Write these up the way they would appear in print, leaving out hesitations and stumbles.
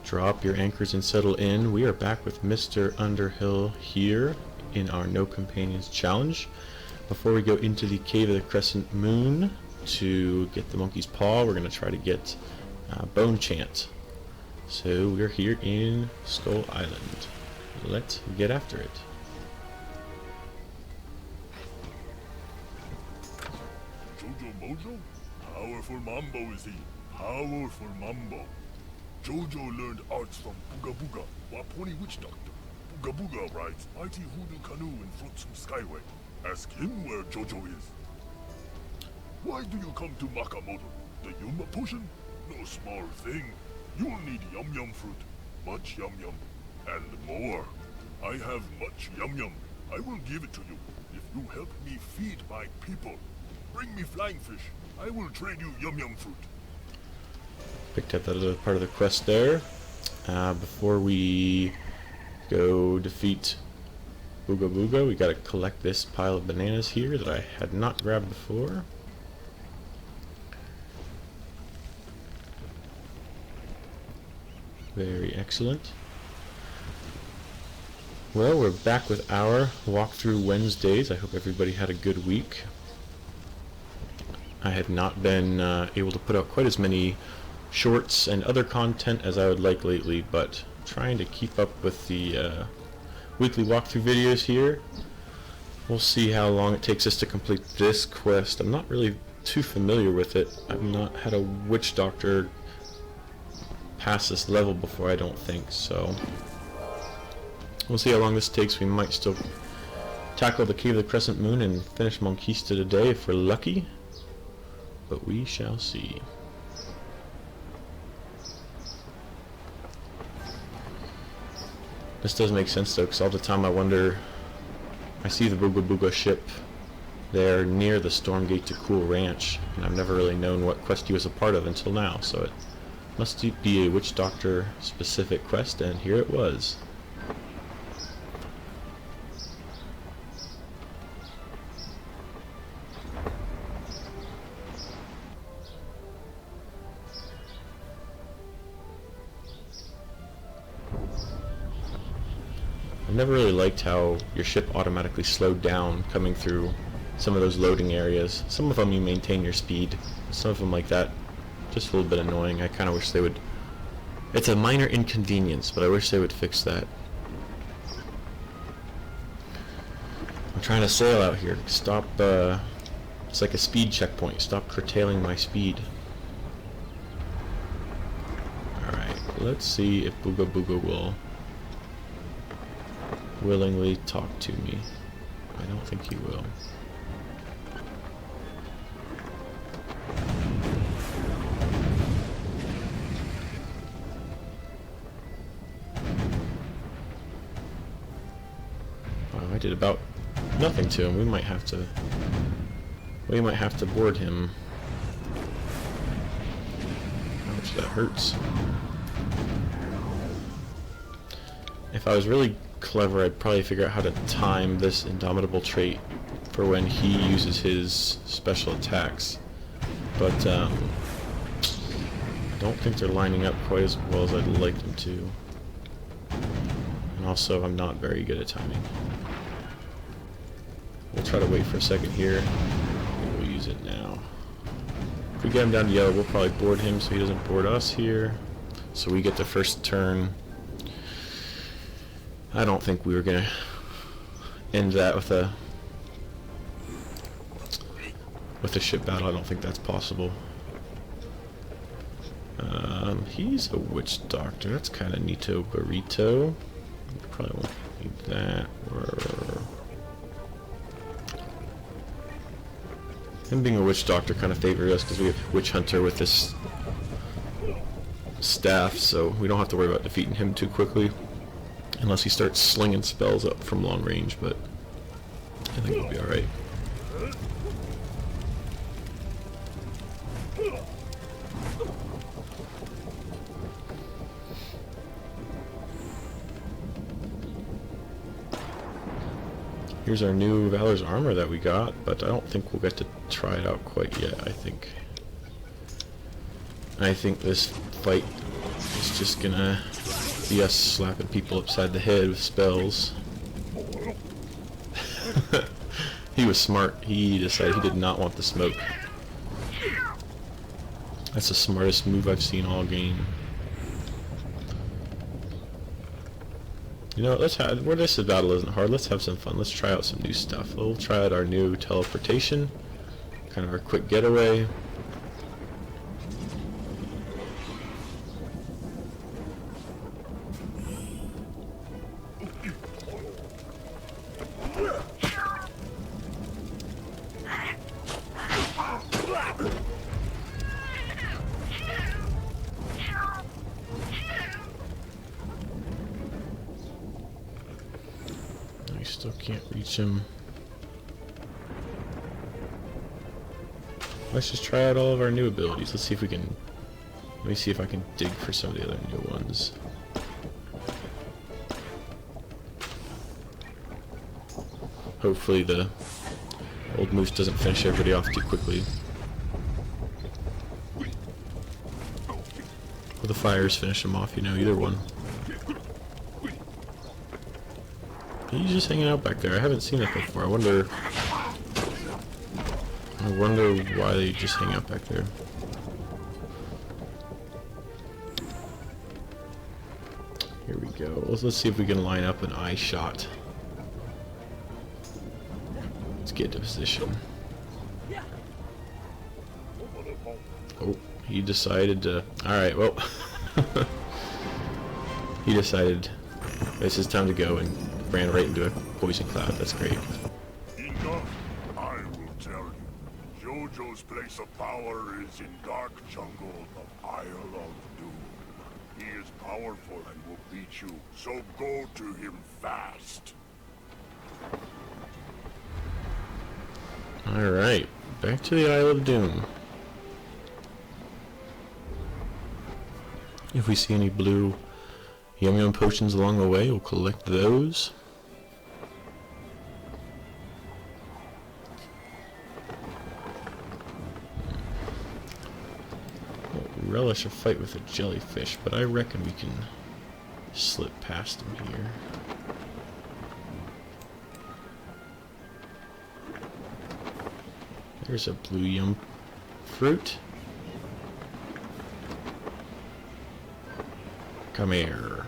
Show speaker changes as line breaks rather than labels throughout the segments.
Drop your anchors and settle in. We are back with Mr. Underhill here in our No Companions challenge. Before we go into the Cave of the Crescent Moon to get the Monkey's Paw, we're going to try to get Bone Chant. So we're here in Skull Island. Let's get after it.
Jojo Mojo? Powerful Mambo is he. Powerful Mambo. Jojo learned arts from Booga Booga, Waponi Witch Doctor. Booga Booga rides mighty hoodoo canoe and floats through Skyway. Ask him where Jojo is. Why do you come to Makamoto? The Yuma potion? No small thing. You'll need Yum Yum fruit, much Yum Yum, and more. I have much Yum Yum. I will give it to you if you help me feed my people. Bring me flying fish. I will trade you Yum Yum fruit.
Picked up that other part of the quest there. Before we go defeat Booga Booga, we gotta collect this pile of bananas here that I had not grabbed before. Very excellent. Well, we're back with our walkthrough Wednesdays. I hope everybody had a good week. I have not been able to put out quite as many shorts and other content as I would like lately, but trying to keep up with the weekly walkthrough videos here. We'll see how long it takes us to complete this quest. I'm not really too familiar with it. I've not had a witch doctor pass this level before, I don't think, so we'll see how long this takes. We might still tackle the Cave of the Crescent Moon and finish Monquista today if we're lucky, but we shall see. This does make sense though, because all the time I wonder, I see the Booga Booga ship there near the Stormgate to Cool Ranch, and I've never really known what quest he was a part of until now, so it must be a Witch Doctor specific quest, and here it was. I've never really liked how your ship automatically slowed down coming through some of those loading areas. Some of them you maintain your speed, some of them like that, just a little bit annoying. I kind of wish they would. It's a minor inconvenience, but I wish they would fix that. I'm trying to sail out here. Stop, it's like a speed checkpoint. Stop curtailing my speed. Alright, let's see if Booga Booga will willingly talk to me. I don't think he will. Wow, I did about nothing to him. We might have to board him. Ouch, that hurts. If I was really clever, I'd probably figure out how to time this Indomitable trait for when he uses his special attacks, but I don't think they're lining up quite as well as I'd like them to, and also I'm not very good at timing. We'll try to wait for a second here, and we'll use it now. If we get him down to yellow, we'll probably board him so he doesn't board us here, so we get the first turn. I don't think we were gonna end that with a ship battle. I don't think that's possible. He's a witch doctor. That's kind of neato burrito. We probably won't need that. Him being a witch doctor kind of favors us because we have witch hunter with this staff, so we don't have to worry about defeating him too quickly. Unless he starts slinging spells up from long range, but I think we'll be alright. Here's our new Valor's armor that we got, but I don't think we'll get to try it out quite yet. I think this fight It's just gonna be us slapping people upside the head with spells. He was smart. He decided he did not want the smoke. That's the smartest move I've seen all game. You know, let's have, where this battle isn't hard, let's have some fun. Let's try out some new stuff. We'll try out our new teleportation, kind of our quick getaway. I still can't reach him. Let's just try out all of our new abilities. Let's see if we can... Let me see if I can dig for some of the other new ones. Hopefully the old moose doesn't finish everybody off too quickly. Or the fires finish them off, you know, either one. He's just hanging out back there. I haven't seen that before. I wonder why they just hang out back there. Here we go. Let's see if we can line up an eye shot. Let's get to position. Oh, he decided to... Alright, well... he decided it's his time to go and ran right into a poison cloud. That's great.
Enough! I will tell you. Jojo's place of power is in dark jungle of Isle of Doom. He is powerful and will beat you, so go to him fast.
Alright, back to the Isle of Doom. If we see any blue Yum Yum potions along the way, we'll collect those. Won't relish a fight with a jellyfish, but I reckon we can slip past him here. There's a blue Yum fruit. Come here.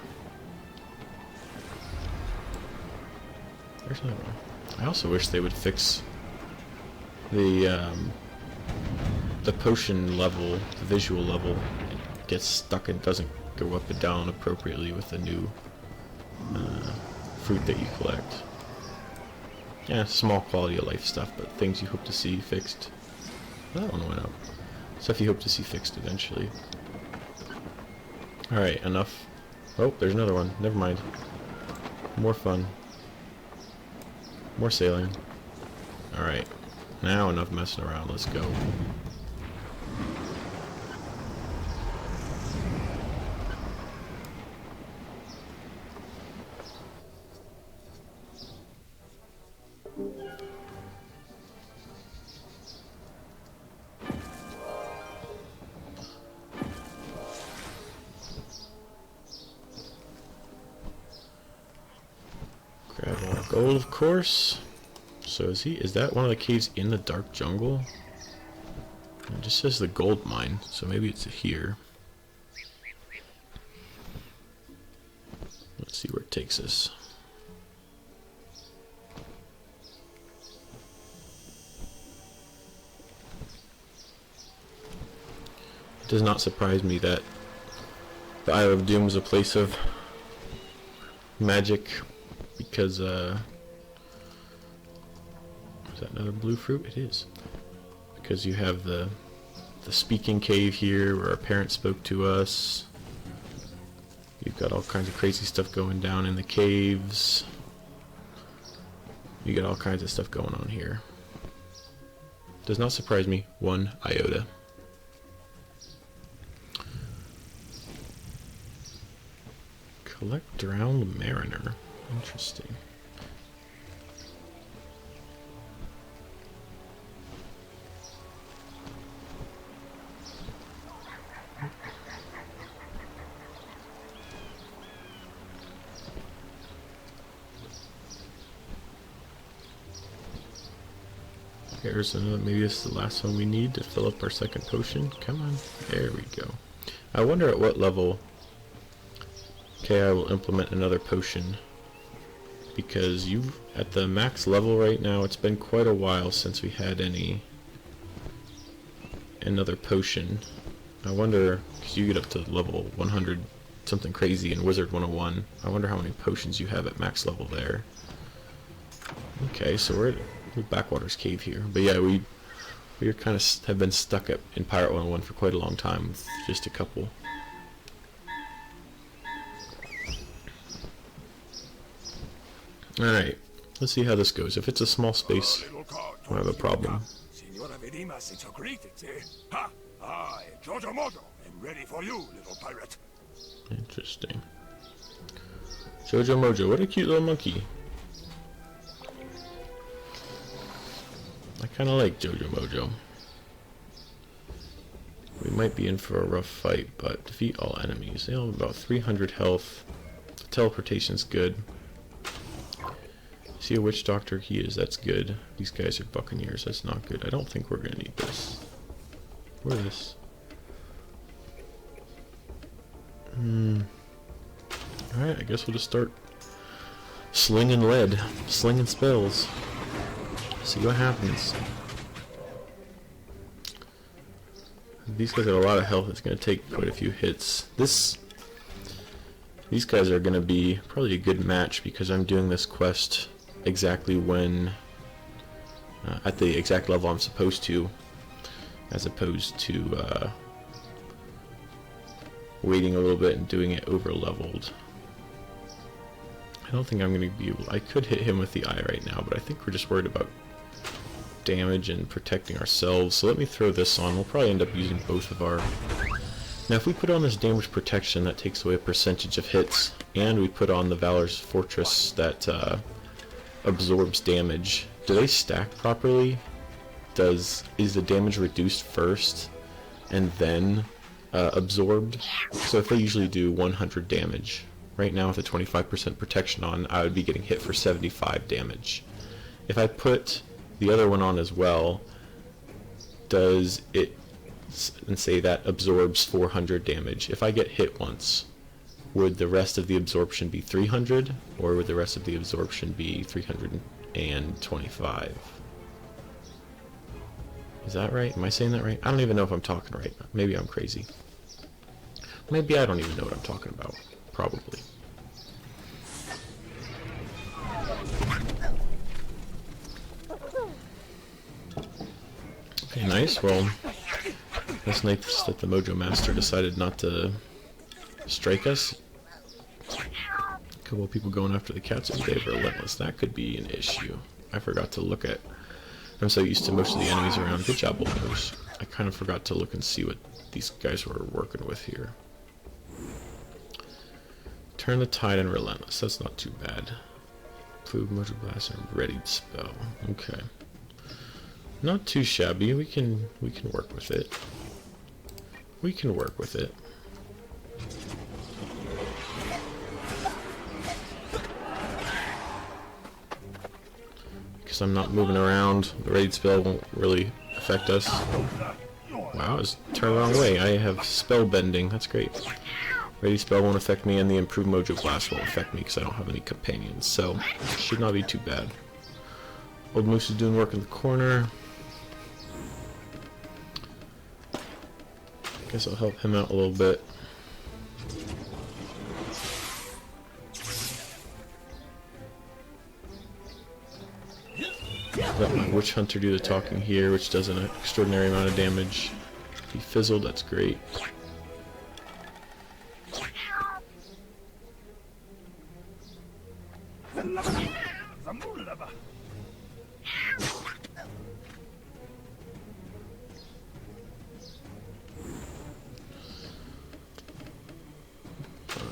There's another one. I also wish they would fix the potion level, the visual level. It gets stuck and doesn't go up and down appropriately with the new fruit that you collect. Yeah, small quality of life stuff, but things you hope to see fixed. That one went up. Stuff you hope to see fixed eventually. Alright, enough. Oh, there's another one. Never mind. More fun. More sailing. Alright. Now enough messing around. Let's go. Grab more gold, of course. So is that one of the caves in the dark jungle? It just says the gold mine, so maybe it's here. Let's see where it takes us. It does not surprise me that the Isle of Doom is a place of magic. Because, is that another blue fruit? It is. Because you have the speaking cave here where our parents spoke to us. You've got all kinds of crazy stuff going down in the caves. You got all kinds of stuff going on here. Does not surprise me one iota. Collect drowned mariner. Interesting. Here's another, maybe this is the last one we need to fill up our second potion. Come on, there we go. I wonder at what level I will implement another potion, because at the max level right now, it's been quite a while since we had another potion. I wonder, because you get up to level 100 something crazy in Wizard 101, I wonder how many potions you have at max level there. Okay, so we're at Backwater's Cave here, but yeah, we kind of have been stuck in Pirate 101 for quite a long time with just a couple. Alright, let's see how this goes. If it's a small space, I don't have a problem.
I'm ready for you, little pirate.
Interesting. Jojo Mojo, what a cute little monkey. I kind of like Jojo Mojo. We might be in for a rough fight, but defeat all enemies. They all have about 300 health. The teleportation's good. See a witch doctor? He is. That's good. These guys are buccaneers. That's not good. I don't think we're gonna need this. What is this? Alright, I guess we'll just start slinging lead. Slinging spells. See what happens. These guys have a lot of health. It's gonna take quite a few hits. These guys are gonna be probably a good match because I'm doing this quest exactly when at the exact level I'm supposed to, as opposed to waiting a little bit and doing it over leveled. I don't think I'm going to be able. I could hit him with the eye right now, but I think we're just worried about damage and protecting ourselves. So let me throw this on. We'll probably end up using both of our. Now if we put on this damage protection, that takes away a percentage of hits, and we put on the Valor's Fortress that absorbs damage. Do they stack properly? Is the damage reduced first and then absorbed? So if they usually do 100 damage, right now with a 25% protection on, I would be getting hit for 75 damage. If I put the other one on as well, does it and say that absorbs 400 damage? If I get hit once, would the rest of the absorption be 300, or would the rest of the absorption be 325? Is that right? Am I saying that right? I don't even know if I'm talking right. Maybe I'm crazy. Maybe I don't even know what I'm talking about. Probably. Okay, nice. Well, that's nice that the Mojo Master decided not to strike us. A couple of people going after the cats every day, relentless. That could be an issue. I forgot to look at. I'm so used to most of the enemies around. Good job, Bulldogs. I kind of forgot to look and see what these guys were working with here. Turn the tide and relentless. That's not too bad. Prove Mojo Blast and readied spell. Okay. Not too shabby. We can work with it. We can work with it. Because I'm not moving around, the raid spell won't really affect us. Wow, it's turned the wrong way. I have spell bending. That's great. Raid spell won't affect me, and the improved Mojo Blast won't affect me because I don't have any companions. So, should not be too bad. Old Moose is doing work in the corner. Guess I'll help him out a little bit. Let my Witch Hunter do the talking here, which does an extraordinary amount of damage. He fizzled, that's great.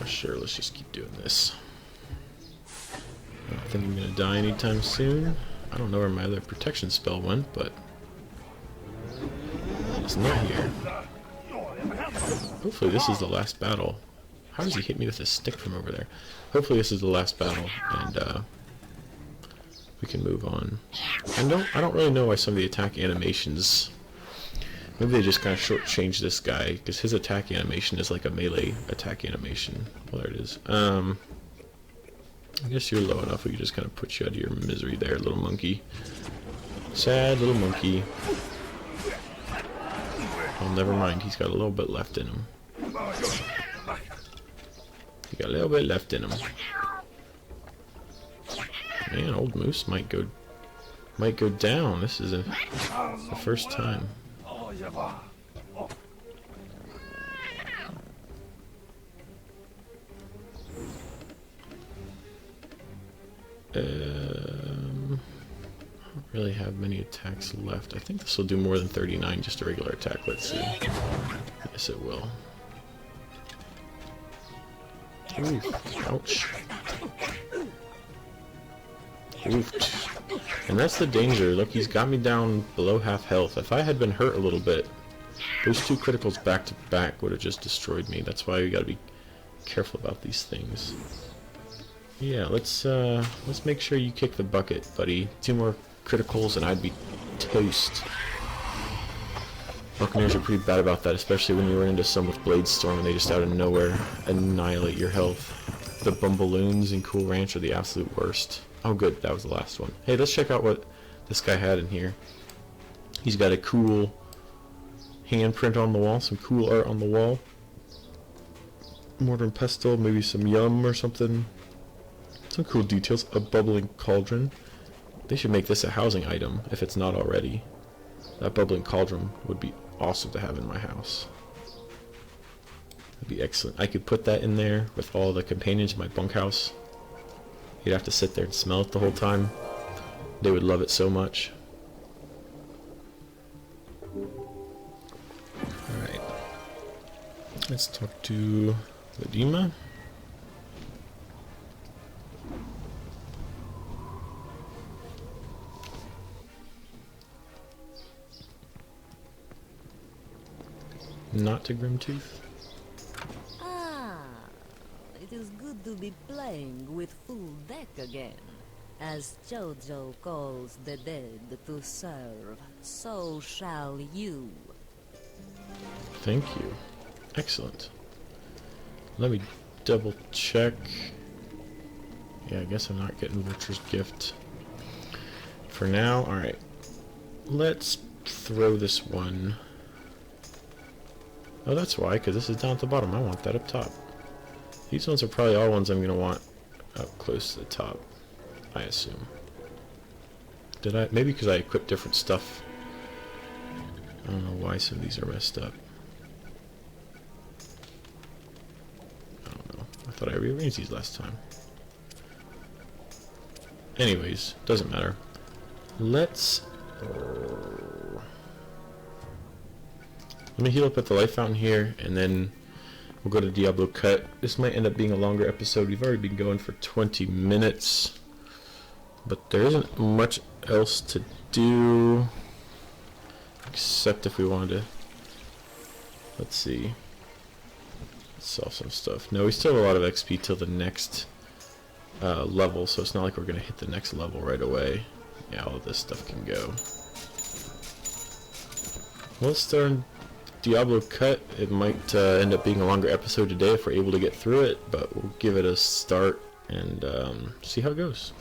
Sure, let's just keep doing this. I don't think I'm gonna die anytime soon. I don't know where my other protection spell went, but it's not here. Hopefully this is the last battle. How does he hit me with a stick from over there? Hopefully this is the last battle, and we can move on. I don't really know why some of the attack animations. Maybe they just kind of shortchange this guy because his attack animation is like a melee attack animation. Well, there it is. I guess you're low enough. We can just kind of put you out of your misery there, little monkey. Sad little monkey. Oh, never mind. He's got a little bit left in him. He got a little bit left in him. Man, old moose might go down. This is the first time. I don't really have many attacks left. I think this will do more than 39, just a regular attack. Let's see. Yes, it will. Ooh, ouch. Oof. And that's the danger. Look, he's got me down below half health. If I had been hurt a little bit, those two criticals back to back would have just destroyed me. That's why we gotta be careful about these things. Yeah, let's make sure you kick the bucket, buddy. 2 more criticals and I'd be toast. Buccaneers are pretty bad about that, especially when you run into some with Blade Storm and they just out of nowhere annihilate your health. The Bumbaloons in Cool Ranch are the absolute worst. Oh good, that was the last one. Hey, let's check out what this guy had in here. He's got a cool handprint on the wall, some cool art on the wall. Mortar and pestle, maybe some yum or something. Some cool details. A bubbling cauldron. They should make this a housing item if it's not already. That bubbling cauldron would be awesome to have in my house. That'd be excellent. I could put that in there with all the companions in my bunkhouse. You'd have to sit there and smell it the whole time. They would love it so much. Alright. Let's talk to Ladima. Not to Grimtooth.
Ah, it is good to be playing with full deck again. As Jojo calls the dead to serve, so shall you.
Thank you. Excellent. Let me double check. Yeah, I guess I'm not getting Vulture's Gift for now. Alright. Let's throw this one. Oh, that's why, because this is down at the bottom. I want that up top. These ones are probably all ones I'm going to want up close to the top, I assume. Did I? Maybe because I equipped different stuff. I don't know why some of these are messed up. I don't know. I thought I rearranged these last time. Anyways, doesn't matter. Let's... Let me heal up at the life fountain here, and then we'll go to Diablo Cut. This might end up being a longer episode. We've already been going for 20 minutes. But there isn't much else to do. Except if we wanted to... Let's see. Let's sell some stuff. No, we still have a lot of XP till the next level, so it's not like we're going to hit the next level right away. Yeah, all of this stuff can go. Let's start Diablo Cut. It might end up being a longer episode today if we're able to get through it, but we'll give it a start and see how it goes.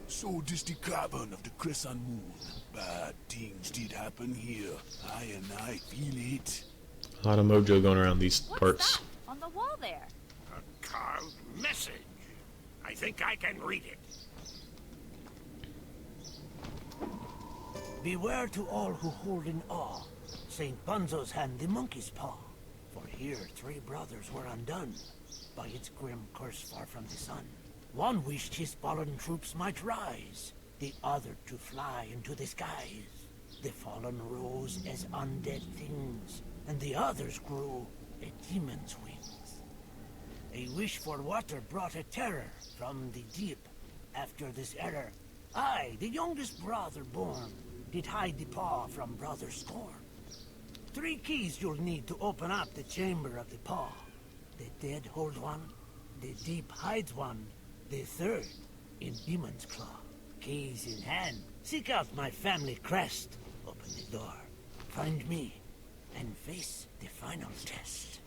So this the cavern of the Crescent Moon. Bad things did happen here. I feel it.
A lot of mojo going around these parts.
What's that on the wall there?
A carved message. I think I can read it.
Beware to all who hold in awe Saint Bunzo's hand the monkey's paw. For here 3 brothers were undone by its grim curse far from the sun. One wished his fallen troops might rise, the other to fly into the skies. The fallen rose as undead things, and the others grew a demon's wings. A wish for water brought a terror from the deep. After this error, I, the youngest brother born, did hide the paw from brother scorn. 3 keys you'll need to open up the chamber of the paw. The dead hold one, the deep hides one, the third in demon's claw. Keys in hand, seek out my family crest. Open the door, find me, and face the final test.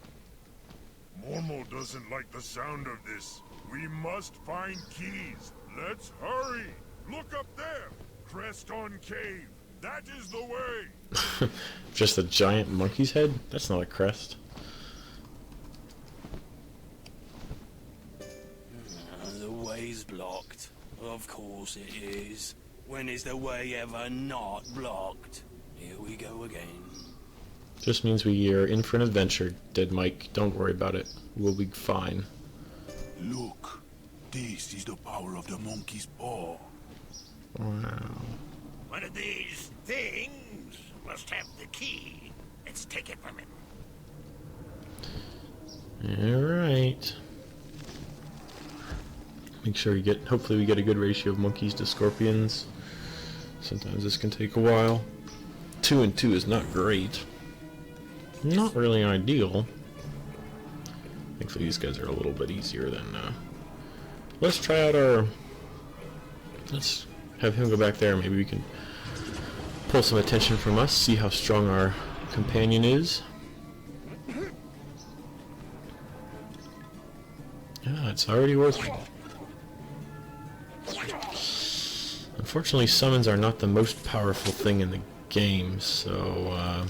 Momo doesn't like the sound of this. We must find keys. Let's hurry. Look up there. Crest on cave. That is the way.
Just a giant monkey's head? That's not a crest.
The way's blocked. Of course it is. When is the way ever not blocked? Here we go again.
Just means we are in for an adventure, Dead Mike. Don't worry about it. We'll be fine.
Look. This is the power of the monkey's paw.
Wow.
One of these things must have the key. Let's take it from him.
Alright. Make sure you get, hopefully we get a good ratio of monkeys to scorpions. Sometimes this can take a while. 2 and 2 is not great. Not really ideal. Thankfully these guys are a little bit easier than, let's try out our, let's have him go back there. Maybe we can pull some attention from us, see how strong our companion is. Yeah, it's already working. Unfortunately, summons are not the most powerful thing in the game, so,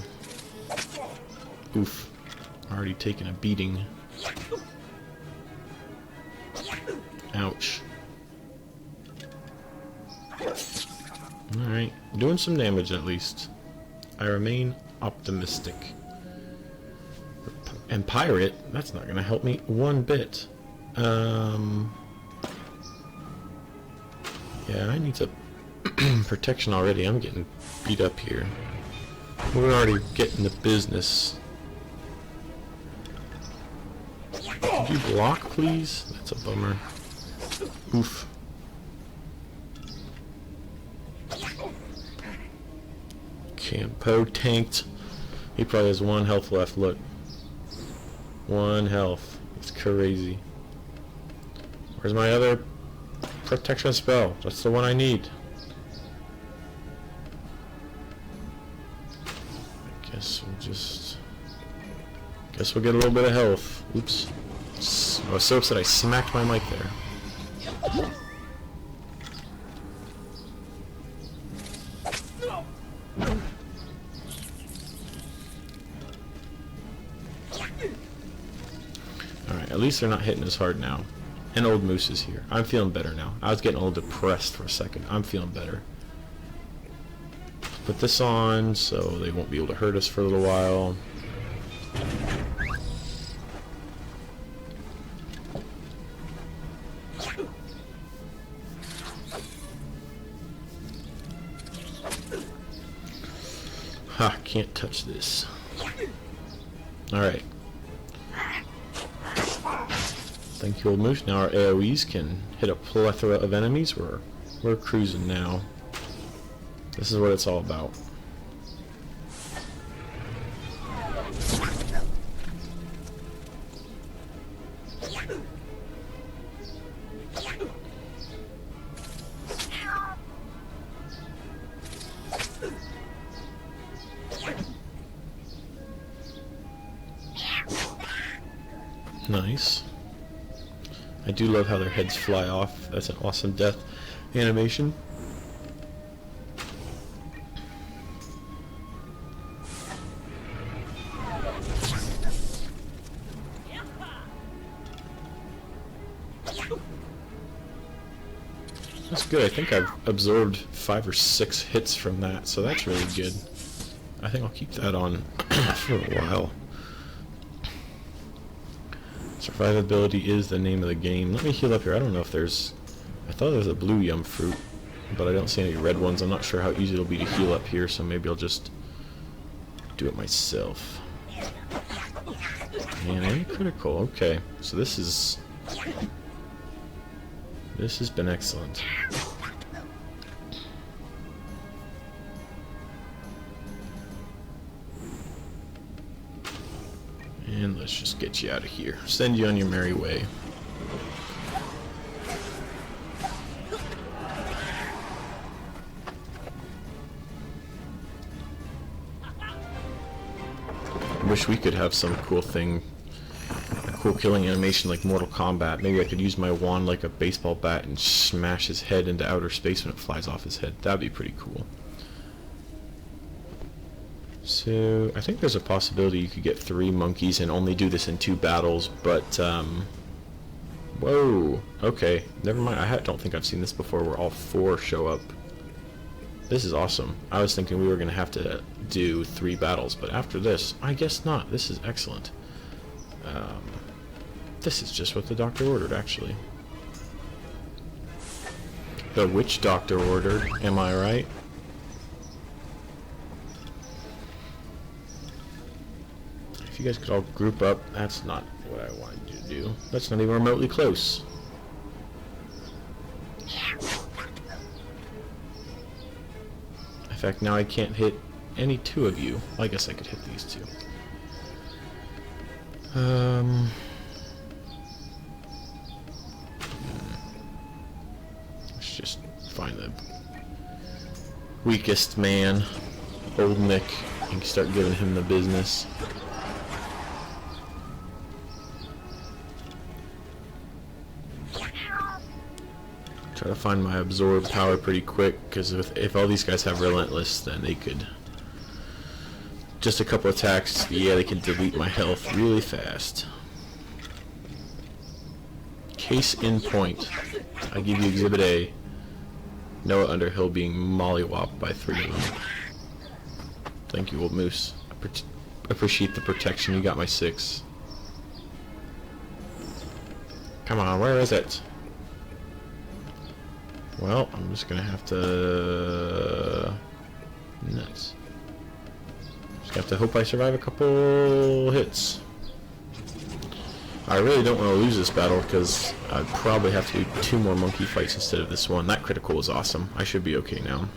oof. Already taken a beating. Ouch. Alright, doing some damage at least. I remain optimistic. And pirate, that's not gonna help me one bit. Yeah, I need some protection already. I'm getting beat up here. We're already getting the business. Could you block, please? That's a bummer. Oof. Campo tanked. He probably has 1 health left. Look. 1 health. It's crazy. Where's my other protection spell? That's the one I need. I guess we'll just... Guess we'll get a little bit of health. Oops. I was so upset I smacked my mic there. Alright, at least they're not hitting as hard now. And Old Moose is here. I'm feeling better now. I was getting a little depressed for a second. I'm feeling better. Put this on so they won't be able to hurt us for a little while. Ha, can't touch this. Alright. Thank you, Old Moose. Now our AoEs can hit a plethora of enemies. We're cruising now. This is what it's all about. Nice. I do love how their heads fly off. That's an awesome death animation. That's good. I think I've absorbed 5 or 6 hits from that, so that's really good. I think I'll keep that on for a while. Survivability is the name of the game. Let me heal up here. I don't know if there's... I thought there was a blue yum fruit, but I don't see any red ones. I'm not sure how easy it'll be to heal up here, so maybe I'll just do it myself. And any critical. Okay, so this has been excellent. And let's just get you out of here. Send you on your merry way. Wish we could have some cool thing, a cool killing animation like Mortal Kombat. Maybe I could use my wand like a baseball bat and smash his head into outer space when it flies off his head. That'd be pretty cool. So I think there's a possibility you could get 3 monkeys and only do this in 2 battles, but whoa, okay, never mind. I don't think I've seen this before where all 4 show up. This is awesome. I was thinking we were gonna have to do 3 battles, but after this, I guess not. This is excellent. This is just what the doctor ordered, actually. The witch doctor ordered, am I right? If you guys could all group up, that's not what I wanted you to do. That's not even remotely close. In fact, now I can't hit any 2 of you. Well, I guess I could hit these 2. Let's just find the weakest man, Old Nick, and start giving him the business. Try to find my absorb power pretty quick, because if all these guys have relentless, then they could just a couple attacks. Yeah, they can delete my health really fast. Case in point, I give you Exhibit A. Noah Underhill being mollywopped by 3 of them. Thank you, Old Moose. I appreciate the protection. You got my 6. Come on, where is it? Well, I'm just gonna have to... Nuts. Just have to hope I survive a couple hits. I really don't want to lose this battle because I'd probably have to do 2 more monkey fights instead of this one. That critical was awesome. I should be okay now.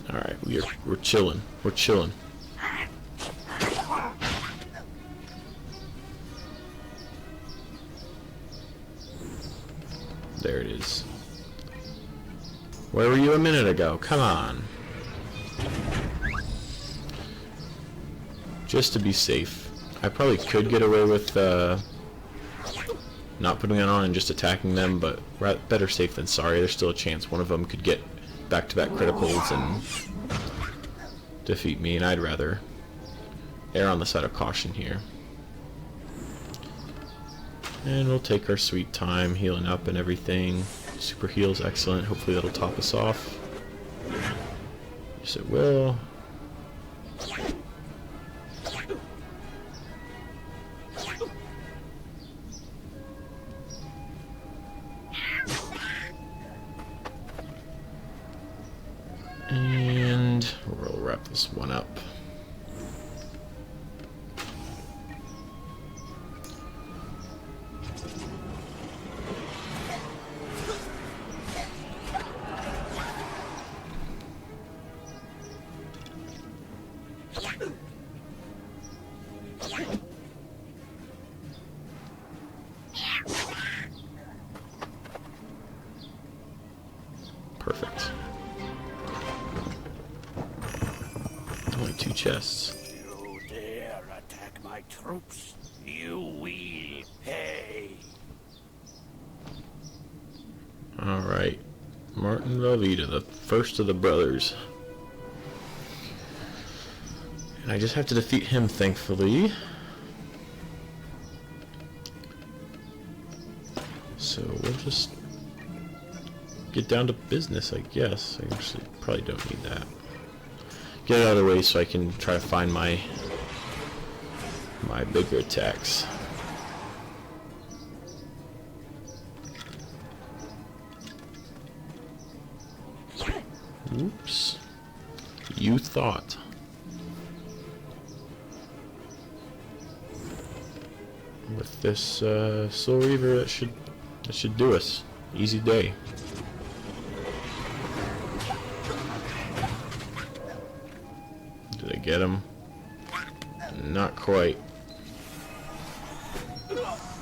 Alright, we're chilling. We're chilling. There it is. Where were you a minute ago? Come on. Just to be safe. I probably could get away with not putting it on and just attacking them, but better safe than sorry. There's still a chance one of them could get back-to-back criticals and defeat me, and I'd rather err on the side of caution here. And we'll take our sweet time healing up and everything. Super heal's excellent. Hopefully that'll top us off. Yes, it will. And we'll wrap this one up. Perfect. Only 2 chests.
You dare attack my troops, you will pay.
Alright. Martin Velveeta, the first of the brothers. And I just have to defeat him, thankfully. So we'll just get down to business, I guess. I actually probably don't need that. Get it out of the way so I can try to find my bigger attacks. Oops. You thought. With this Soul Reaver, that should do us. Easy day. Did I get him? Not quite.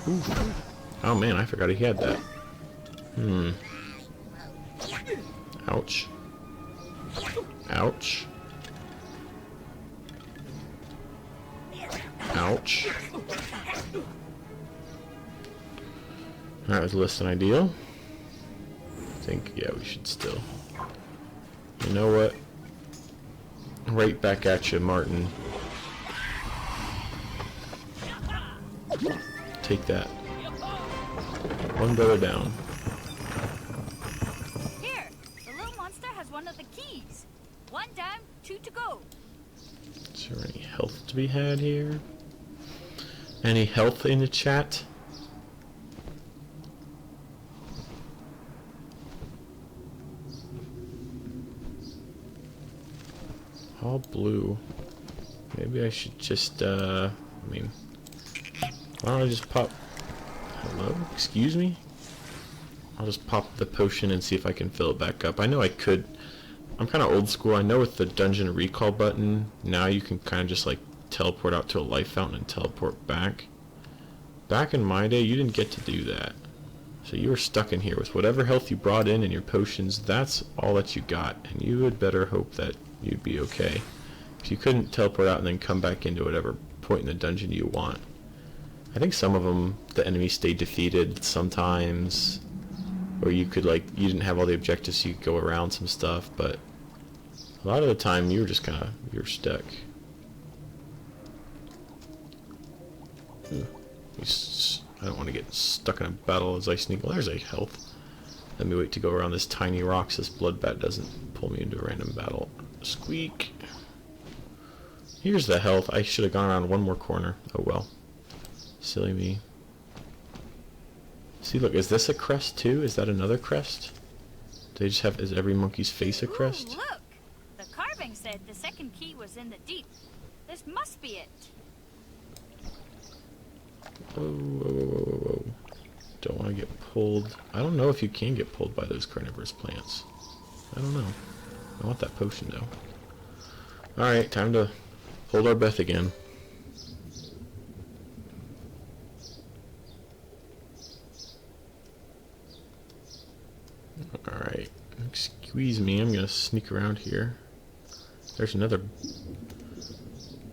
Oof. Oh man, I forgot he had that. Ouch. Ouch. Ouch. That was less than ideal. I think, yeah, we should still. You know what? Right back at you, Martin. Take that. One brother down.
Here, the little monster has one of the keys. One down, two to go.
Is there any health to be had here? Any health in the chat? All blue. Maybe I should just, I mean, why don't I just pop... Hello? Excuse me? I'll just pop the potion and see if I can fill it back up. I know I could. I'm kind of old school. I know with the dungeon recall button, now you can kind of just like teleport out to a life fountain and teleport back. Back in my day, you didn't get to do that. So you were stuck in here with whatever health you brought in and your potions. That's all that you got. And you had better hope that you'd be okay. If you couldn't teleport out and then come back into whatever point in the dungeon you want. I think some of them, the enemies stayed defeated sometimes. Or you could like, you didn't have all the objectives, so you could go around some stuff. But a lot of the time, you were just kind of, you were stuck. I don't want to get stuck in a battle as I sneak. Well, there's a health. Let me wait to go around this tiny rock so this blood bat doesn't pull me into a random battle. Squeak. Here's the health. I should have gone around one more corner. Oh well. Silly me. See, look, is this a crest too? Is that another crest? Do they just have, is every monkey's face a crest?
Ooh, look! The carving said the second key was in the deep. This must be it.
Whoa, whoa, whoa, whoa, whoa, whoa. Don't want to get pulled. I don't know if you can get pulled by those carnivorous plants. I don't know. I want that potion though. Alright, time to hold our breath again. Alright, excuse me, I'm gonna sneak around here. There's another...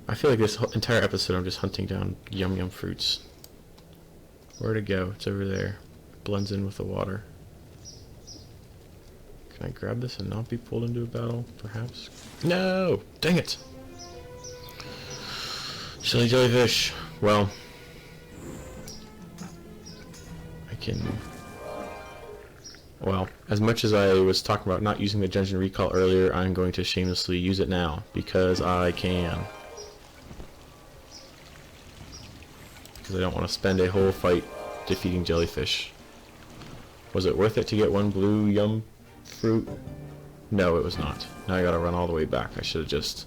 I feel like this entire episode I'm just hunting down yum yum fruits. Where'd it go? It's over there. Blends in with the water. Can I grab this and not be pulled into a battle, perhaps? No! Dang it! Silly jellyfish. Well, I can... Well, as much as I was talking about not using the dungeon recall earlier, I'm going to shamelessly use it now, because I can. Because I don't want to spend a whole fight defeating jellyfish. Was it worth it to get one blue yum fruit? No, it was not. Now I gotta run all the way back. I should have just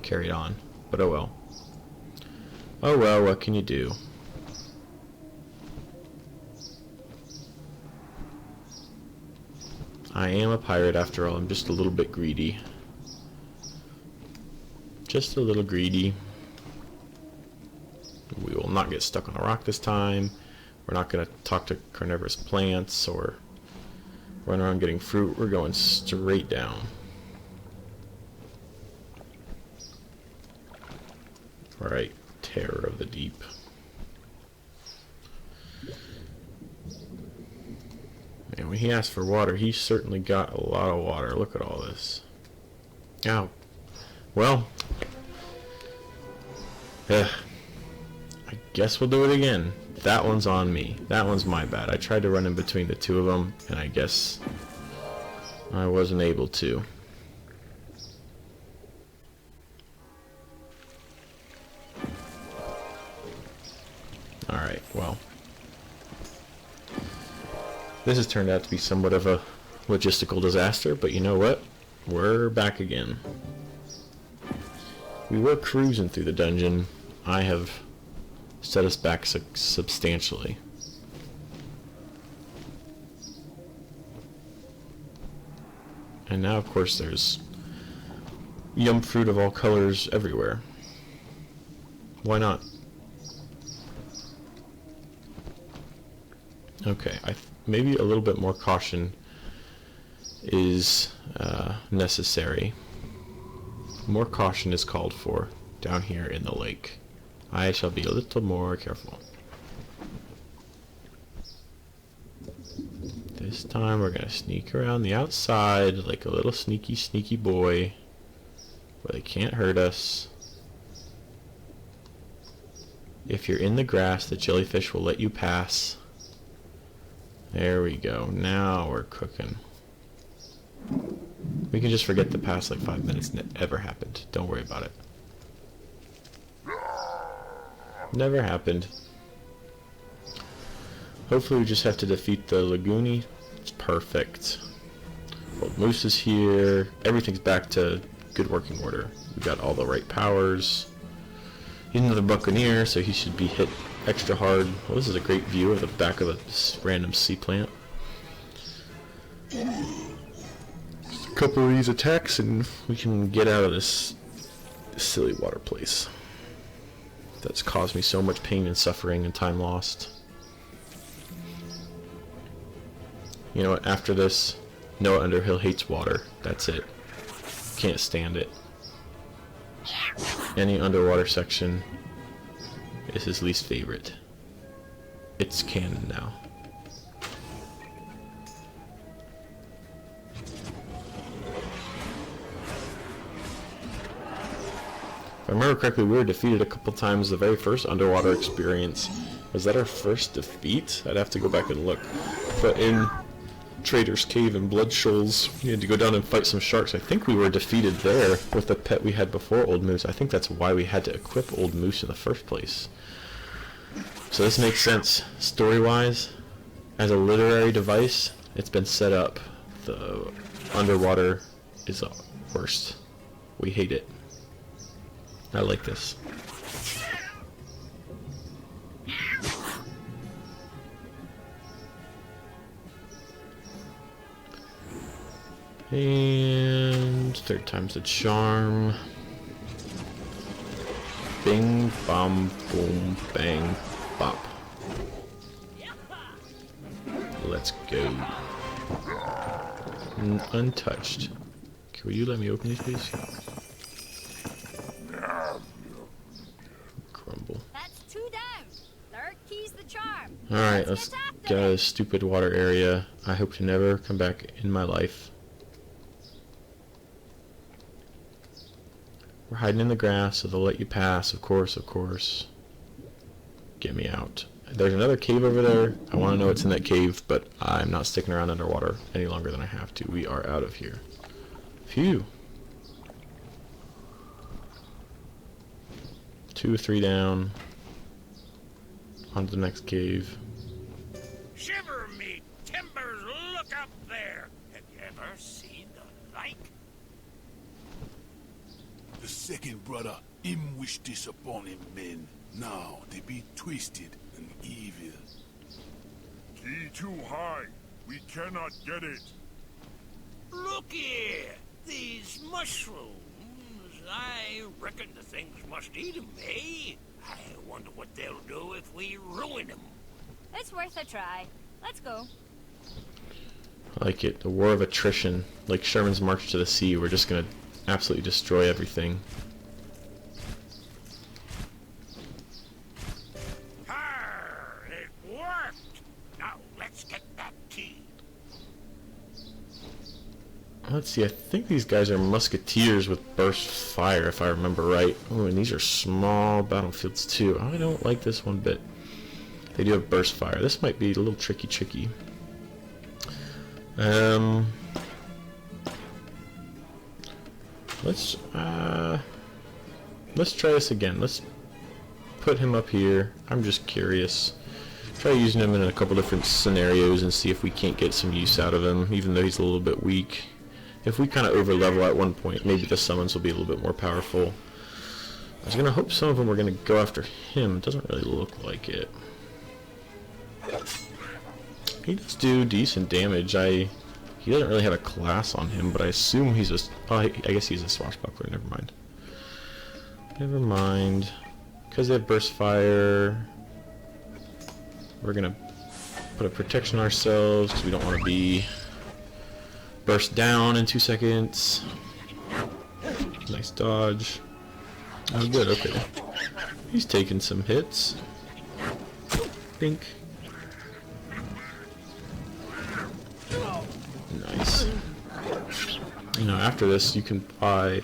carried on. But oh well. Oh well, what can you do? I am a pirate after all. I'm just a little bit greedy. Just a little greedy. We will not get stuck on a rock this time. We're not going to talk to carnivorous plants or run around getting fruit. We're going straight down. Alright, terror of the deep. And when he asked for water, he certainly got a lot of water. Look at all this. Ow. Well. I guess we'll do it again. That one's on me. That one's my bad. I tried to run in between the two of them, and I guess I wasn't able to. Alright, well. This has turned out to be somewhat of a logistical disaster, but you know what? we're back again. We were cruising through the dungeon. I have set us back substantially. And now, of course, there's yum fruit of all colors everywhere. Why not? Okay, maybe a little bit more caution is necessary. More caution is called for down here in the lake. I shall be a little more careful. This time we're gonna sneak around the outside like a little sneaky boy where they can't hurt us. If you're in the grass, the jellyfish will let you pass. There we go. Now we're cooking. We can just forget the past like 5 minutes and it ever happened. Don't worry about it. Never happened. Hopefully we just have to defeat the Lagoony. It's perfect. Old Moose is here. Everything's back to good working order. We got all the right powers. He's another Buccaneer, so he should be hit extra hard. Well, this is a great view of the back of a random sea plant. Just a couple of these attacks and we can get out of this silly water place that's caused me so much pain and suffering and time lost. You know what, after this, Noah Underhill hates water. That's it. Can't stand it. Any underwater section is his least favorite. It's canon now. If I remember correctly, we were defeated a couple times the very first underwater experience. Was that our first defeat? I'd have to go back and look. But in Trader's Cave and Blood Shoals, we had to go down and fight some sharks. I think we were defeated there with the pet we had before Old Moose. I think that's why we had to equip Old Moose in the first place. So this makes sense. Story-wise, as a literary device, it's been set up. The underwater is the worst. We hate it. I like this. And third time's the charm. Bing, bom, boom, bang, bop. Let's go. Untouched. Will you let me open these, please? Crumble.
That's 2 down. Third key's the charm.
Alright, let's get out of this stupid water area. I hope to never come back in my life. We're hiding in the grass, so they'll let you pass, of course, of course. Get me out. There's another cave over there. I want to know what's in that cave, but I'm not sticking around underwater any longer than I have to. We are out of here. Phew. 2 or 3 down. On to the next cave.
Shiver me timbers, look up there. Have you ever seen the like?
The second brother, him wish this upon him men. Now they be twisted and evil. Key too high. We cannot get it.
Look here, these mushrooms. I reckon the things must eat them, eh? I wonder what they'll do if we ruin them.
It's worth a try. Let's go.
I like it. The war of attrition. Like Sherman's March to the Sea. We're just gonna absolutely destroy everything.
It worked! Now let's get that key.
Let's see, I think these guys are musketeers with burst fire, if I remember right. Oh, and these are small battlefields too. I don't like this one bit. They do have burst fire. This might be a little tricky. Let's try this again. Let's put him up here. I'm just curious. Try using him in a couple different scenarios and see if we can't get some use out of him, even though he's a little bit weak. if we kind of over level at one point, maybe the summons will be a little bit more powerful. I was gonna hope some of them were gonna go after him. It doesn't really look like it. He does do decent damage. He doesn't really have a class on him, but I assume he's a... Oh, I guess he's a swashbuckler. Never mind. Never mind. Because they have burst fire, we're gonna put a protection on ourselves because we don't want to be burst down in 2 seconds. Nice dodge. Oh, good. Okay. He's taking some hits. Bink. Nice. You know, after this, you can buy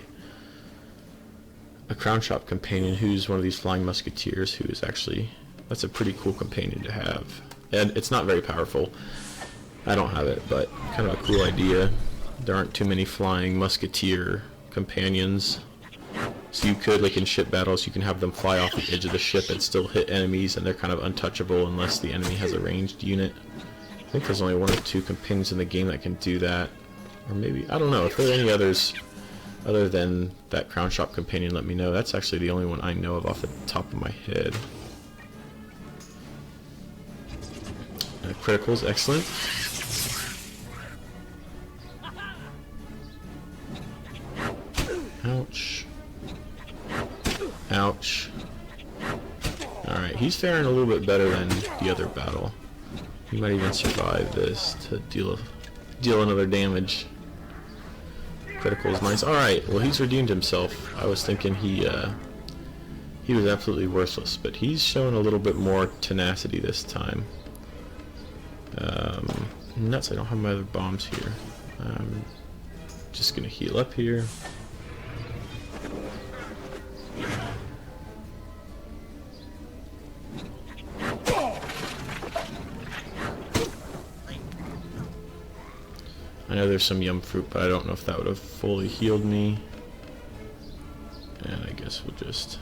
a crown shop companion who's one of these flying musketeers who is actually... That's a pretty cool companion to have. And it's not very powerful. I don't have it, but kind of a cool idea. There aren't too many flying musketeer companions. So you could, like in ship battles, you can have them fly off the edge of the ship and still hit enemies, and they're kind of untouchable unless the enemy has a ranged unit. I think there's only 1 or 2 companions in the game that can do that. Or maybe, I don't know, if there are any others other than that crown shop companion, let me know. That's actually the only one I know of off the top of my head. Critical's excellent. Ouch. Ouch. Alright, he's faring a little bit better than the other battle. He might even survive this to deal another damage. Critical is nice. Alright, well he's redeemed himself. I was thinking he was absolutely worthless, but he's shown a little bit more tenacity this time. Nuts, I don't have my other bombs here. I'm just gonna heal up here. I know there's some yum fruit, but I don't know if that would have fully healed me. And I guess we'll just...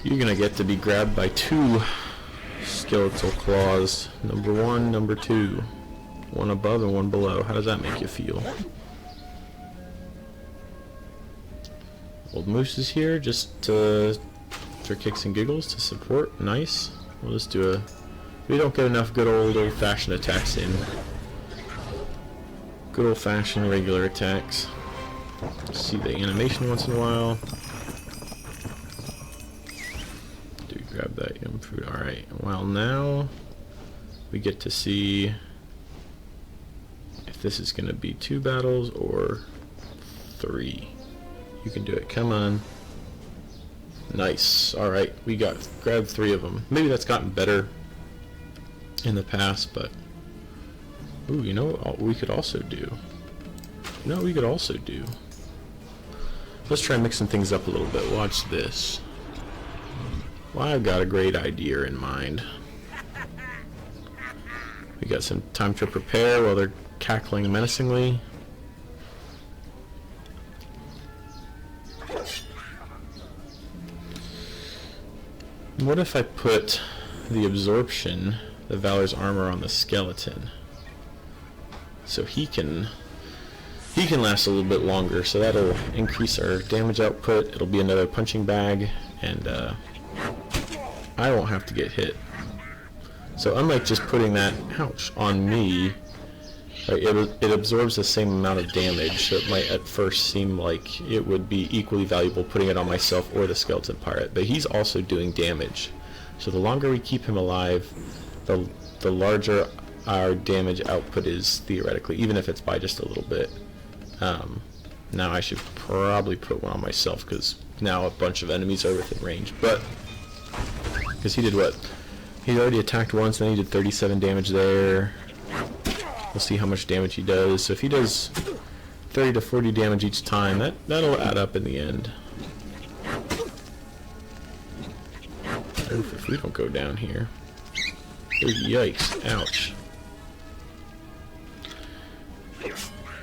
You're gonna get to be grabbed by 2 skeletal claws. Number 1, number 2. 1 above and 1 below. How does that make you feel? Old Moose is here just for kicks and giggles to support. Nice. We'll just do a... We don't get enough good old-fashioned attacks in. Good old-fashioned regular attacks. See the animation once in a while. Do we grab that yum fruit? Alright, well now we get to see if this is going to be 2 battles or 3. You can do it, come on. Nice, alright, we grabbed 3 of them. Maybe that's gotten better in the past, but... Ooh, you know what we could also do? You know what we could also do? Let's try mixing things up a little bit. Watch this. Well, I've got a great idea in mind. We got some time to prepare while they're cackling menacingly. What if I put the absorption, the Valor's armor, on the skeleton? So he can last a little bit longer, so that'll increase our damage output. It'll be another punching bag, and I won't have to get hit. So unlike just putting that, ouch, on me, right, it absorbs the same amount of damage, so it might at first seem like it would be equally valuable putting it on myself or the skeleton pirate, but he's also doing damage. So the longer we keep him alive, the larger our damage output is, theoretically, even if it's by just a little bit. Now I should probably put one on myself, because now a bunch of enemies are within range, but because he did what? He already attacked once, then he did 37 damage there. We'll see how much damage he does. So if he does 30 to 40 damage each time, that'll add up in the end. Oof, if we don't go down here. Ooh, yikes, ouch.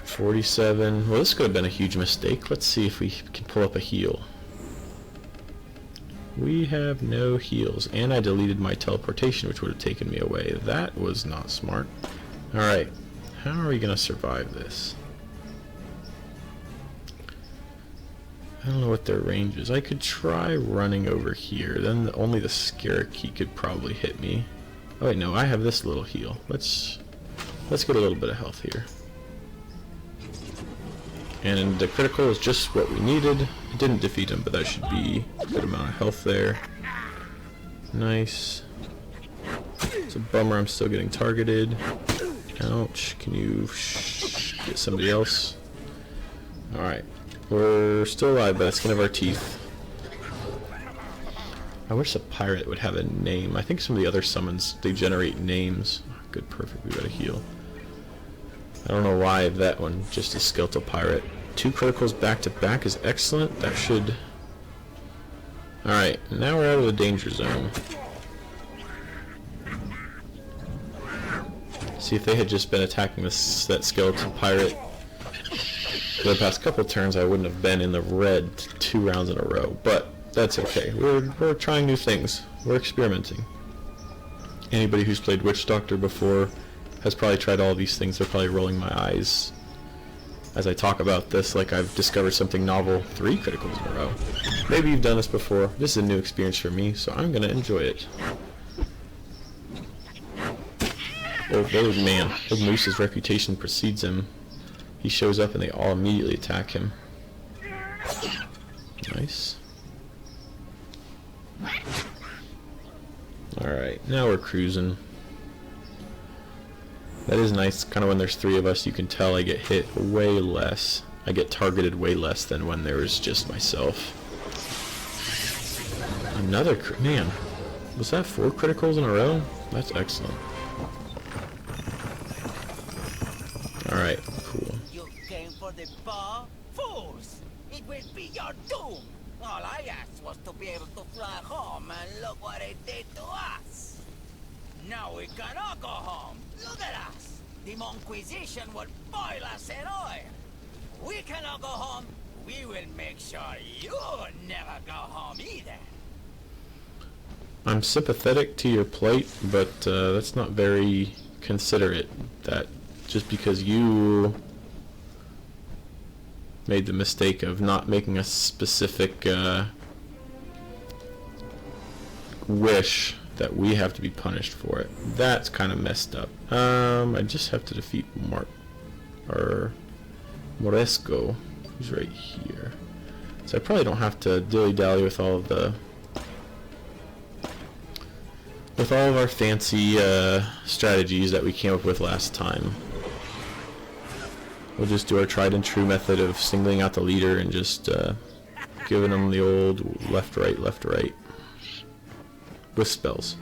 47. Well, this could have been a huge mistake. Let's see if we can pull up a heal. We have no heals, and I deleted my teleportation, which would have taken me away. That was not smart. Alright, How are we gonna survive this? I don't know what their range is. I could try running over here. Then only the Scarakey could probably hit me. Oh wait, no, I have this little heal. Let's get a little bit of health here. And the critical is just what we needed. It didn't defeat him, but that should be a good amount of health there. Nice. It's a bummer I'm still getting targeted. Ouch. Can you get somebody else? Alright. We're still alive by the skin of our teeth. I wish a pirate would have a name. I think some of the other summons, they generate names. Oh, good, perfect. We got a heal. I don't know why that one, just a skeletal pirate. 2 criticals back to back is excellent. That should... Alright, now we're out of the danger zone. See, if they had just been attacking that skeleton pirate for the past couple turns, I wouldn't have been in the red 2 rounds in a row. But that's okay. We're trying new things. We're experimenting. Anybody who's played Witch Doctor before has probably tried all these things. They're probably rolling my eyes as I talk about this like I've discovered something novel. 3 criticals in a row. Maybe you've done this before. This is a new experience for me, so I'm gonna enjoy it. Oh, old man. Old Moose's reputation precedes him. He shows up and they all immediately attack him. Nice. Alright, now we're cruising. That is nice. Kind of when there's 3 of us, you can tell I get hit way less. I get targeted way less than when there's just myself. Another man. Was that 4 criticals in a row? That's excellent. Alright, cool.
You came for the bar? Fools! It will be your doom! All I asked was to be able to fly home, and look what it did to us! Now we can all go home! Look at us! The Monquisition will boil us in oil! We can all go home, we will make sure you never go home either!
I'm sympathetic to your plight, but that's not very considerate. That just because you made the mistake of not making a specific wish that we have to be punished for it. That's kind of messed up. I just have to defeat Moresco, who's right here. So I probably don't have to dilly-dally with all of our fancy strategies that we came up with last time. We'll just do our tried and true method of singling out the leader and just giving them the old left, right, with spells.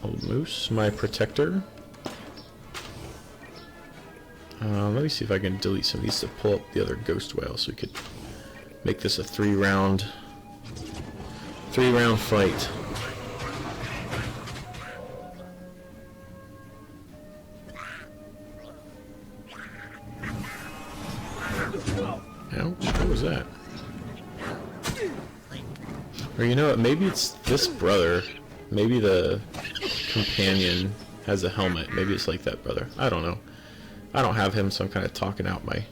Old Moose, my protector. Let me see if I can delete some of these to pull up the other ghost whale so we could make this a 3-round fight. Ouch, what was that? Or you know what, maybe it's this brother. Maybe the companion has a helmet. Maybe it's like that brother. I don't know. I don't have him, so I'm kind of talking out my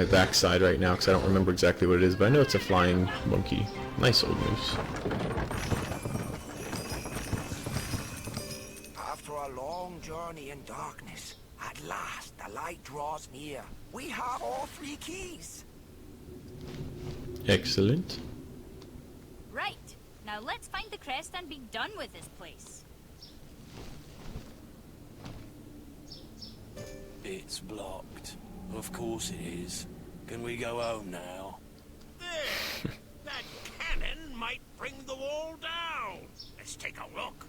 backside right now because I don't remember exactly what it is, but I know it's a flying monkey. Nice old moose.
After a long journey in darkness, at last the light draws near. We have all 3 keys.
Excellent.
Right. Now let's find the crest and be done with this place.
It's blocked. Of course it is. Can we go home now?
There! That cannon might bring the wall down! Let's take a look.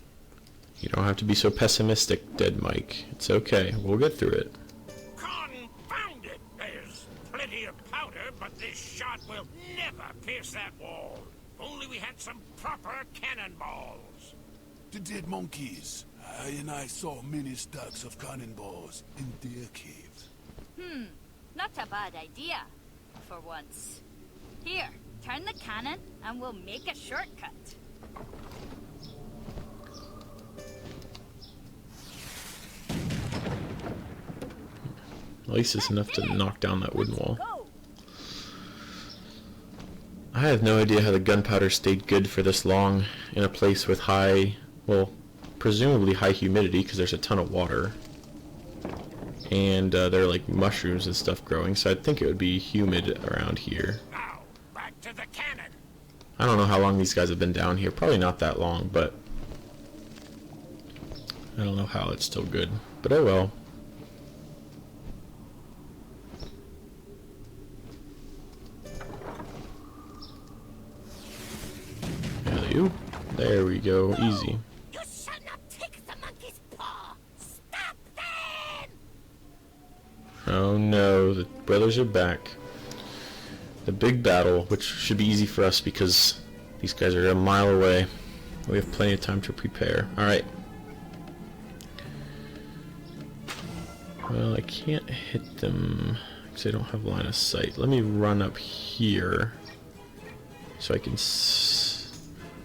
You don't have to be so pessimistic, Dead Mike. It's okay. We'll get through it.
Confound it! There's plenty of powder, but this shot will never pierce that wall. If only we had some proper cannonballs.
The dead monkeys. I and I saw many stacks of cannonballs in their caves.
Not a bad idea, for once. Here, turn the cannon and we'll make a shortcut.
At least it's enough to knock down that wooden wall.
Go.
I have no idea how the gunpowder stayed good for this long in a place with high, well, presumably high humidity because there's a ton of water. And there are like mushrooms and stuff growing, so I'd think it would be humid around here.
Now, back to the cannon.
I don't know how long these guys have been down here. Probably not that long, but I don't know how it's still good. But oh well. There we go. Easy.
You shall not take the monkey's paw. Stop them!
Oh no, the brothers are back. The big battle, which should be easy for us because these guys are a mile away. We have plenty of time to prepare. Alright. Well, I can't hit them because I don't have line of sight. Let me run up here so I can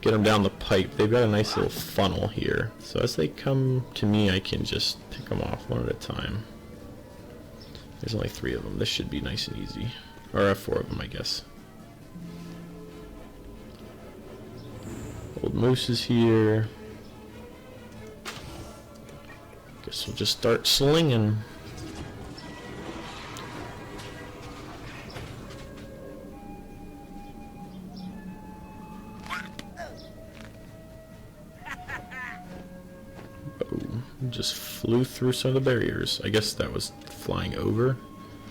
get them down the pipe. They've got a nice little funnel here. So as they come to me, I can just pick them off one at a time. There's only 3 of them. This should be nice and easy. Or 4 of them, I guess. Old Moose is here. Guess we'll just start slinging. Just flew through some of the barriers. I guess that was flying over,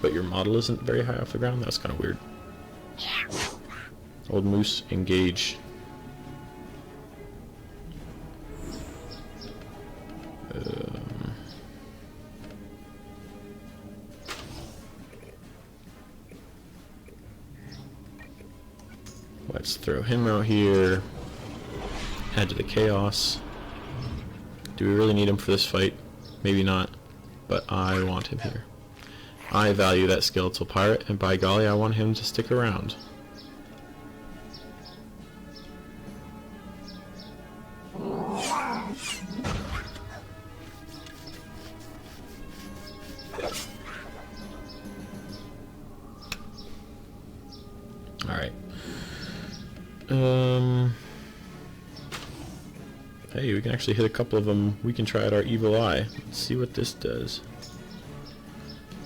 but your model isn't very high off the ground. That's kind of weird. Old Moose, engage. Let's throw him out here. Add to the chaos. Do we really need him for this fight? Maybe not, but I want him here. I value that skeletal pirate, and by golly, I want him to stick around. Alright. Hey, we can actually hit a couple of them. We can try out our evil eye. Let's see what this does.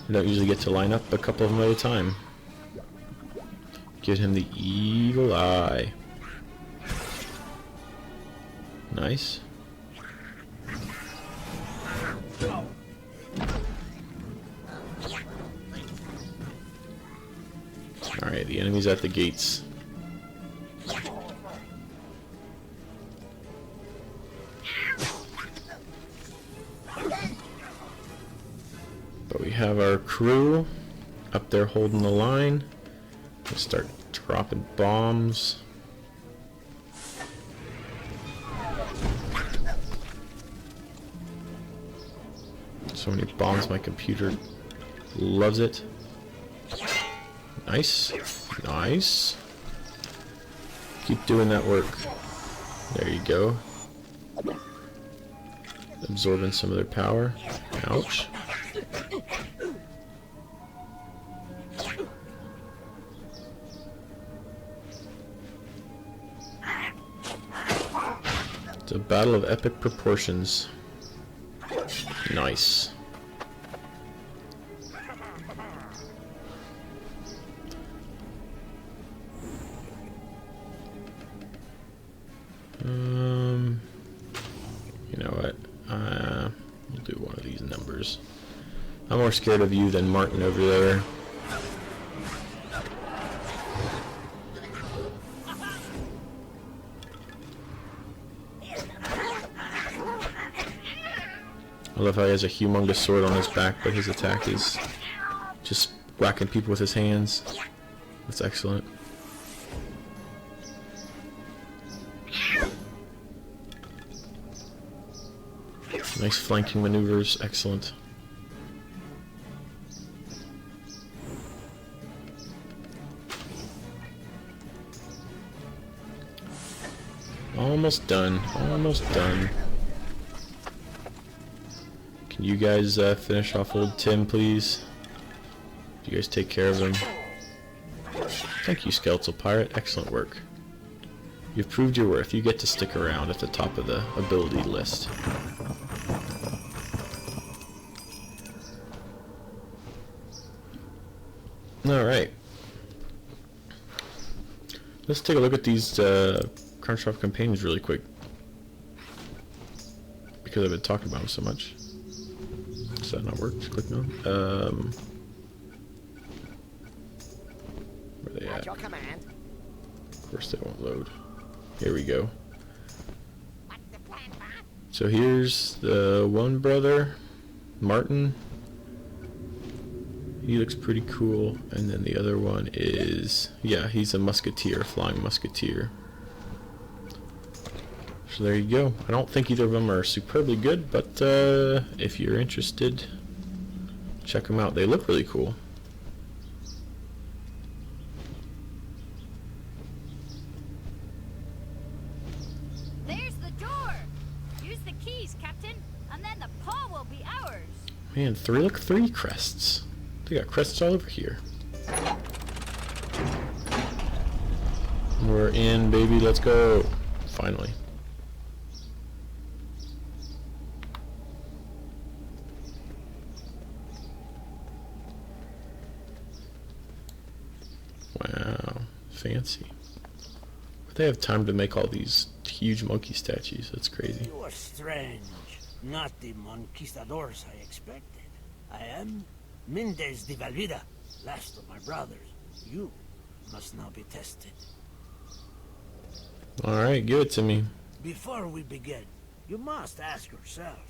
We don't usually get to line up a couple of them at a time. Get him the evil eye. Nice. Alright, the enemy's at the gates. But we have our crew up there holding the line. We'll start dropping bombs. So many bombs, my computer loves it. Nice. Nice. Keep doing that work. There you go. Absorbing some of their power. Ouch. It's a battle of epic proportions. Nice. You know what? We'll do one of these numbers. I'm more scared of you than Martin over there. I love how he has a humongous sword on his back, but his attack is just whacking people with his hands. That's excellent. Nice flanking maneuvers, excellent. Almost done, almost done. Can you guys finish off old Tim, please? You guys take care of them. Thank you, Skeletal Pirate. Excellent work. You've proved your worth. You get to stick around at the top of the ability list. Alright. Let's take a look at these Crunchdraft companions really quick. Because I've been talking about them so much. Does that not work? Just click no. Where are they at? Of course they won't load. Here we go. So here's the one brother, Martin. He looks pretty cool. And then the other one is, yeah, he's a musketeer, flying musketeer. So there you go. I don't think either of them are superbly good, but if you're interested, check them out. They look really cool.
There's the door. Use the keys, Captain, and then the paw will be ours.
Man, look, 3 crests. They got crests all over here. We're in, baby. Let's go. Finally. Wow, fancy. But they have time to make all these huge monkey statues. That's crazy.
You are strange. Not the conquistadors I expected. I am Mendez de Valvida, last of my brothers. You must now be tested.
Alright, give it to me.
Before we begin, you must ask yourself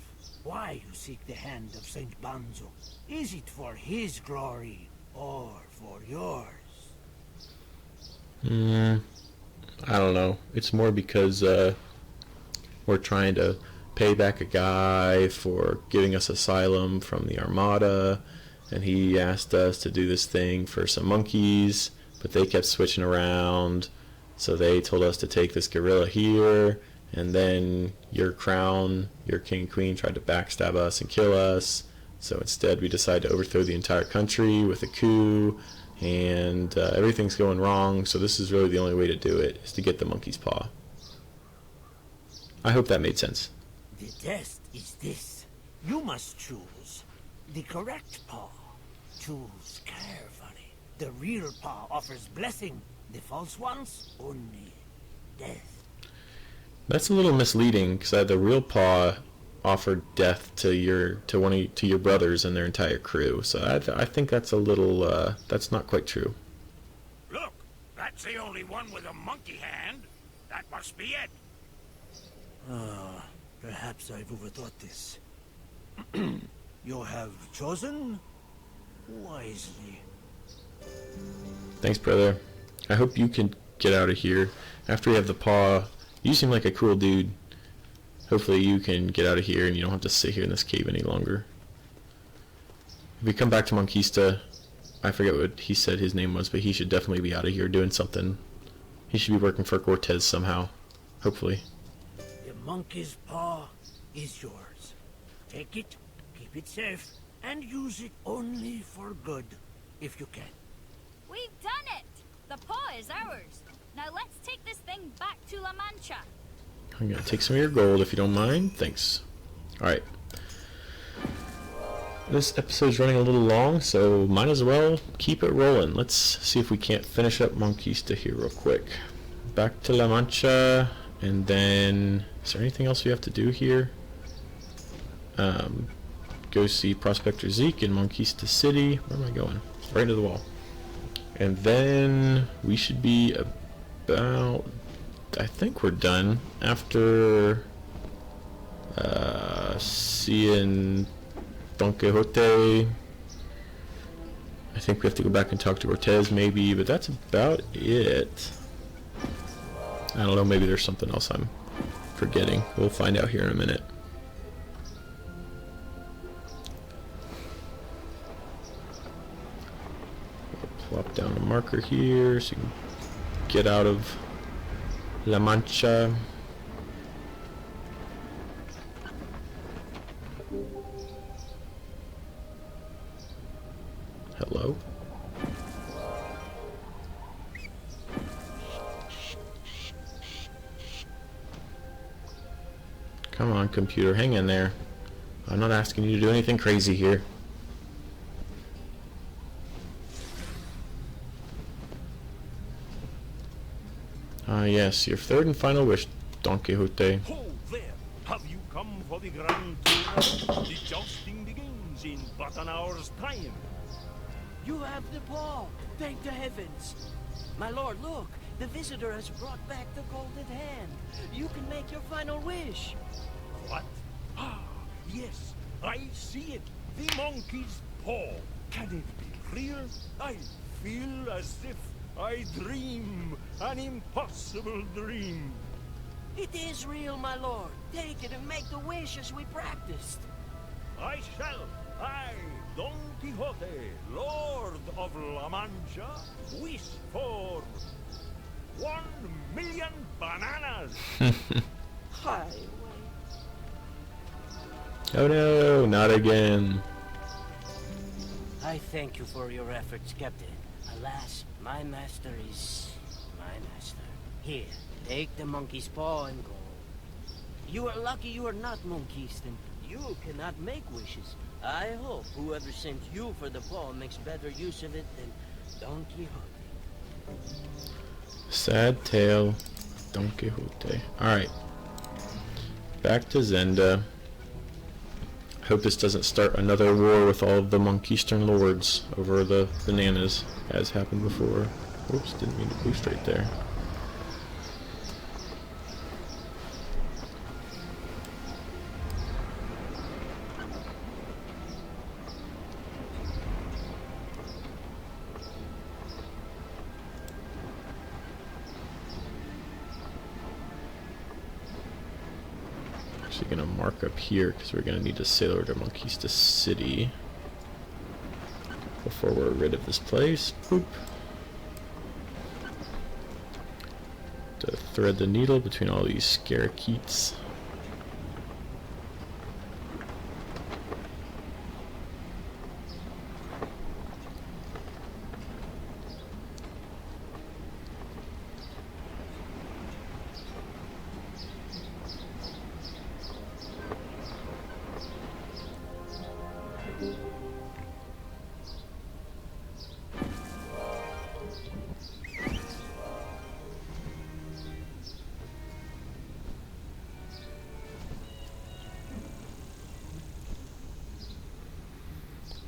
why you seek the hand of Saint Banzo. Is it for his glory or for yours?
I don't know. It's more because we're trying to pay back a guy for giving us asylum from the Armada, and he asked us to do this thing for some monkeys, but they kept switching around, so they told us to take this gorilla here, and then your crown, your king and queen, tried to backstab us and kill us, so instead we decided to overthrow the entire country with a coup, and everything's going wrong, so this is really the only way to do it, is to get the monkey's paw. I hope that made sense.
The test is this. You must choose the correct paw. Choose carefully. The real paw offers blessing. The false ones, only death.
That's a little misleading, because the real paw offered death to your brothers and their entire crew. So I think that's a little that's not quite true.
Look, that's the only one with a monkey hand. That must be it.
Perhaps I've overthought this. You have chosen wisely.
Thanks, brother. I hope you can get out of here. After you have the paw, you seem like a cool dude. Hopefully you can get out of here and you don't have to sit here in this cave any longer. If we come back to Monquista, I forget what he said his name was, but he should definitely be out of here doing something. He should be working for Cortez somehow. Hopefully.
The monkey's paw is yours. Take it, keep it safe, and use it only for good, if you can.
We've done it! The paw is ours. Now let's take this thing back to La Mancha.
I'm gonna take some of your gold if you don't mind. Thanks. Alright. This episode's running a little long, so might as well keep it rolling. Let's see if we can't finish up Monquista here real quick. Back to La Mancha, and then... Is there anything else we have to do here? Go see Prospector Zeke in Monquista City. Where am I going? Right into the wall. And then we should be about... I think we're done after seeing Don Quixote. I think we have to go back and talk to Cortez maybe, but that's about it. I don't know, maybe there's something else I'm forgetting. We'll find out here in a minute. Plop down a marker here so you can get out of La Mancha. Hello? on, computer. Hang in there. I'm not asking you to do anything crazy here. Ah, yes, your third and final wish, Don Quixote.
Ho there! Have you come for the grand tour? The jousting begins in but an hour's time.
You have the paw! Thank the heavens! My lord, look! The visitor has brought back the golden hand. You can make your final wish.
What? Ah, yes, I see it. The monkey's paw. Can it be real? I feel as if I dream an impossible dream.
It is real, my lord. Take it and make the wish as we practiced.
I shall. I, Don Quixote, Lord of La Mancha, wish for 1,000,000 bananas.
Highway.
Oh no, not again.
I thank you for your efforts, Captain. Alas, my master is my master. Here, take the monkey's paw and go. You are lucky you are not monkeys, and you cannot make wishes. I hope whoever sent you for the paw makes better use of it than Don Quixote.
Sad tale, Don Quixote. Alright. Back to Zenda. Hope this doesn't start another war with all of the Monkeystern lords over the bananas, as happened before. Oops, didn't mean to go straight there. Actually gonna mark up here because we're gonna need to sail over to Monquista City before we're rid of this place. Boop. To thread the needle between all these scarekeets.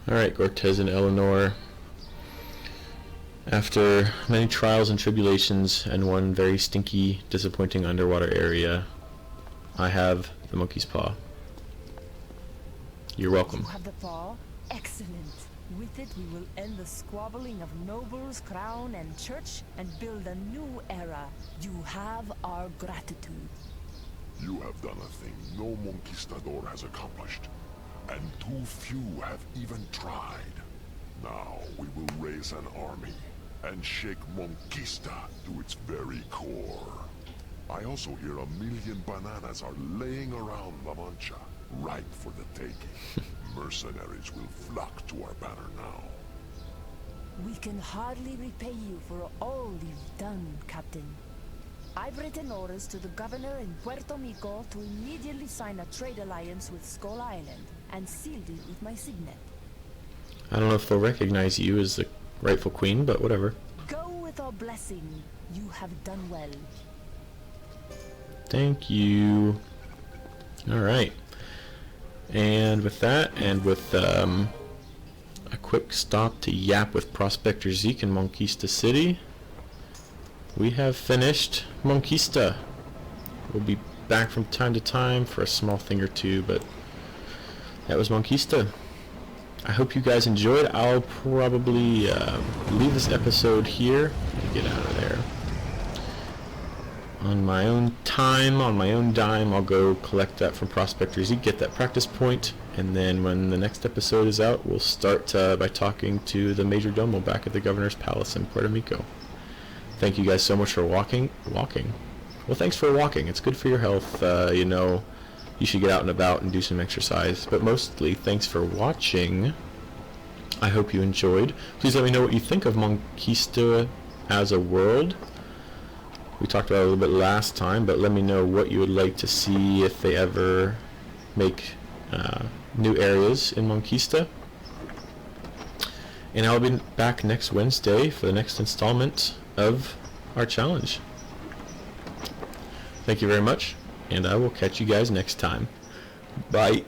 Alright, Cortez and Eleanor. After many trials and tribulations and one very stinky, disappointing underwater area, I have the monkey's paw. You're welcome.
You have the paw? Excellent. With it we will end the squabbling of nobles, crown, and church, and build a new era. You have our gratitude.
You have done a thing no Monquistador has accomplished, and too few have even tried. Now we will raise an army and shake Monquista to its very core. I also hear 1,000,000 bananas are laying around La Mancha, ripe for the taking. Mercenaries will flock to our banner now.
We can hardly repay you for all you've done, Captain. I've written orders to the governor in Puerto Rico to immediately sign a trade alliance with Skull Island, and sealed it with my signet.
I don't know if they'll recognize you as the rightful queen, but whatever.
Go with our blessing. You have done well.
Thank you. Alright. And with that, and with a quick stop to yap with Prospector Zeke in Monquista City, we have finished Monquista. We'll be back from time to time for a small thing or two, but that was Monquista. I hope you guys enjoyed. I'll probably leave this episode here. Get out of there. On my own time, on my own dime, I'll go collect that from Prospector Zeke, get that practice point, and then when the next episode is out, we'll start by talking to the Major Domo back at the Governor's Palace in Puerto Rico. Thank you guys so much for walking. Well, thanks for walking. It's good for your health. You know, you should get out and about and do some exercise. But mostly, thanks for watching. I hope you enjoyed. Please let me know what you think of Monquista as a world. We talked about it a little bit last time, but let me know what you would like to see if they ever make new areas in Monquista. And I'll be back next Wednesday for the next installment of our challenge. Thank you very much, and I will catch you guys next time. Bye.